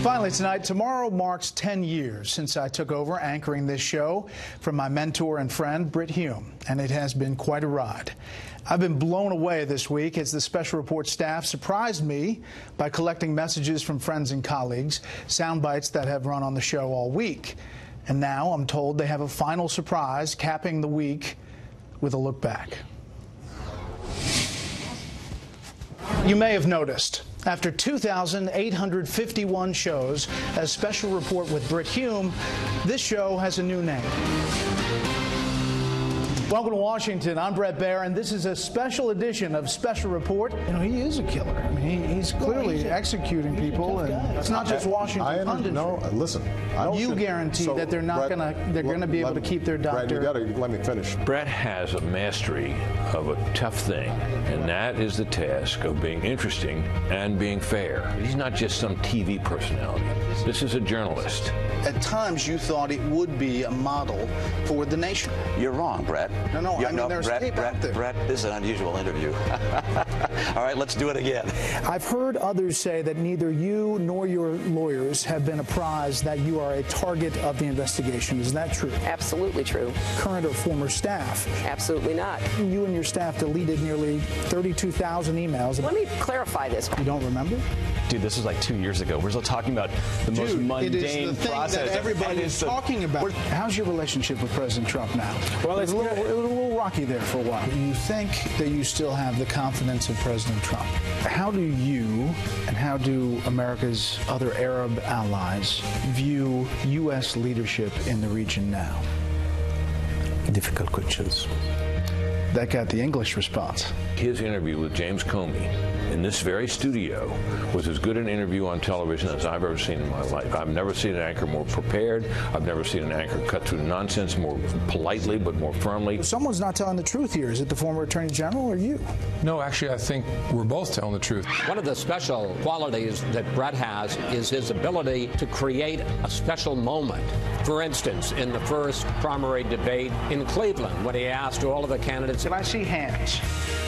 Finally tonight, tomorrow marks 10 years since I took over anchoring this show from my mentor and friend, Bret Hume, and it has been quite a ride. I've been blown away this week as the Special Report staff surprised me by collecting messages from friends and colleagues, sound bites that have run on the show all week. And now I'm told they have a final surprise, capping the week with a look back. You may have noticed, after 2,851 shows as Special Report with Bret Hume, this show has a new name. Welcome to Washington. I'm Bret Baier, and this is a special edition of Special Report. You know, he is a killer. I mean, he's clearly executing people, and it's not just Washington punditry. No, listen. You guarantee that they're not going to be able to keep their doctor. Brad, you got to let me finish. Bret has a mastery of a tough thing, and that is the task of being interesting and being fair. He's not just some TV personality. This is a journalist. At times, you thought it would be a model for the nation. You're wrong, Bret. No, I mean, there's tape out there. Bret, this is an unusual interview. All right, let's do it again. I've heard others say that neither you nor your lawyers have been apprised that you are a target of the investigation. Is that true? Absolutely true. Current or former staff? Absolutely not. You and your staff deleted nearly 32,000 emails. Let me clarify this. You don't remember? Dude, this was like 2 years ago. We're still talking about the most mundane it is the thing process that everybody is talking about. How's your relationship with President Trump now? Well, it was a little rocky there for a while. You think that you still have the confidence of President Trump. How do you and how do America's other Arab allies view U.S. leadership in the region now? Difficult questions. That got the English response. His interview with James Comey in this very studio was as good an interview on television as I've ever seen in my life. I've never seen an anchor more prepared. I've never seen an anchor cut through nonsense more politely but more firmly. Someone's not telling the truth here. Is it the former Attorney General or you? No, actually, I think we're both telling the truth. One of the special qualities that Bret has is his ability to create a special moment. For instance, in the first primary debate in Cleveland, when he asked all of the candidates, Can I see hands?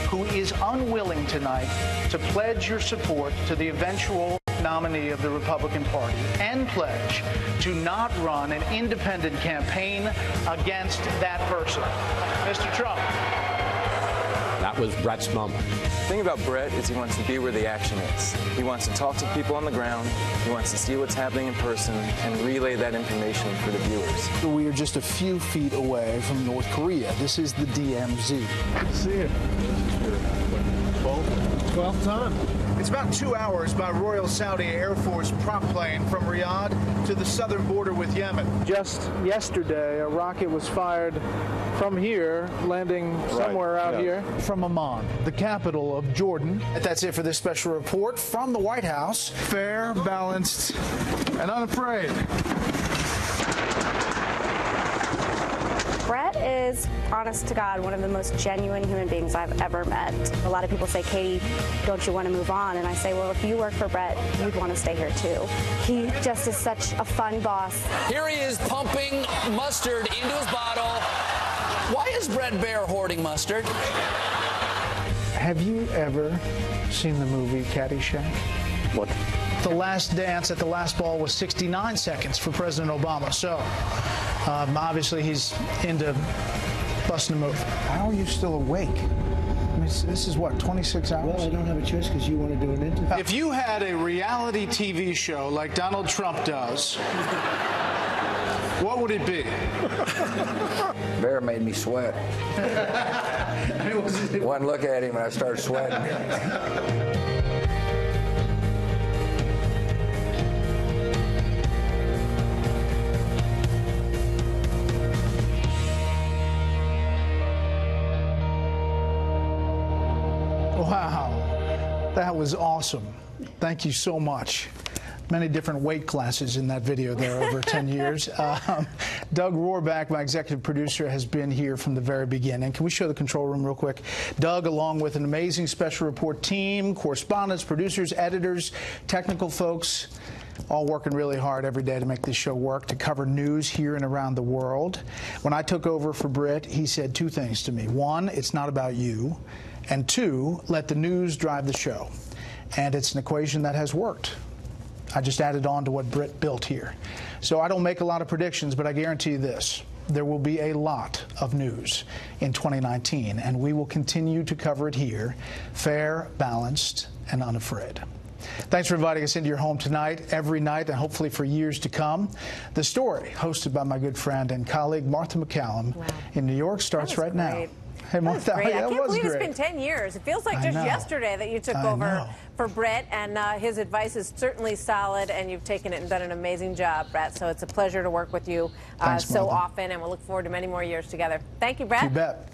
Who is unwilling tonight to pledge your support to the eventual nominee of the Republican Party and pledge to not run an independent campaign against that person? Mr. Trump. that was Bret's moment. The thing about Bret is he wants to be where the action is. He wants to talk to people on the ground. He wants to see what's happening in person and relay that information for the viewers. We are just a few feet away from North Korea. This is the DMZ. Good to see you. 12th time. It's about 2 hours by Royal Saudi Air Force prop plane from Riyadh to the southern border with Yemen. Just yesterday, a rocket was fired from here, landing somewhere out here. From Amman, the capital of Jordan. That's it for this special report from the White House. Fair, balanced, and unafraid. Bret is, honest to God, one of the most genuine human beings I've ever met. A lot of people say, Katie, don't you want to move on? And I say, well, if you work for Bret, you'd want to stay here too. He just is such a fun boss. Here he is pumping mustard into his bottle. Why is Bret Baier hoarding mustard? Have you ever seen the movie Caddyshack? What? The last dance at the last ball was 69 seconds for President Obama. So, obviously, he's into busting a move. How are you still awake? I mean, this is what, 26 hours? Well, I don't have a choice because you want to do an interview. If you had a reality TV show like Donald Trump does, what would it be? Baier made me sweat. One look at him and I started sweating. Wow, that was awesome. Thank you so much. Many different weight classes in that video there over 10 years. Doug Rohrback, my executive producer, has been here from the very beginning. Can we show the control room real quick? Doug, along with an amazing special report team, correspondents, producers, editors, technical folks, all working really hard every day to make this show work, to cover news here and around the world. When I took over for Bret, he said two things to me. One, it's not about you. And two, let the news drive the show. And it's an equation that has worked. I just added on to what Bret built here. So I don't make a lot of predictions, but I guarantee you this. There will be a lot of news in 2019, and we will continue to cover it here, fair, balanced, and unafraid. Thanks for inviting us into your home tonight, every night, and hopefully for years to come. The Story, hosted by my good friend and colleague Martha McCallum in New York, starts right now. Hey, Martha, I can't believe great. it's been 10 years. It feels like just yesterday that you took over for Bret, and his advice is certainly solid, and you've taken it and done an amazing job, Bret. So it's a pleasure to work with you Thanks, so Martha. often, and we'll look forward to many more years together. Thank you, Bret. You bet.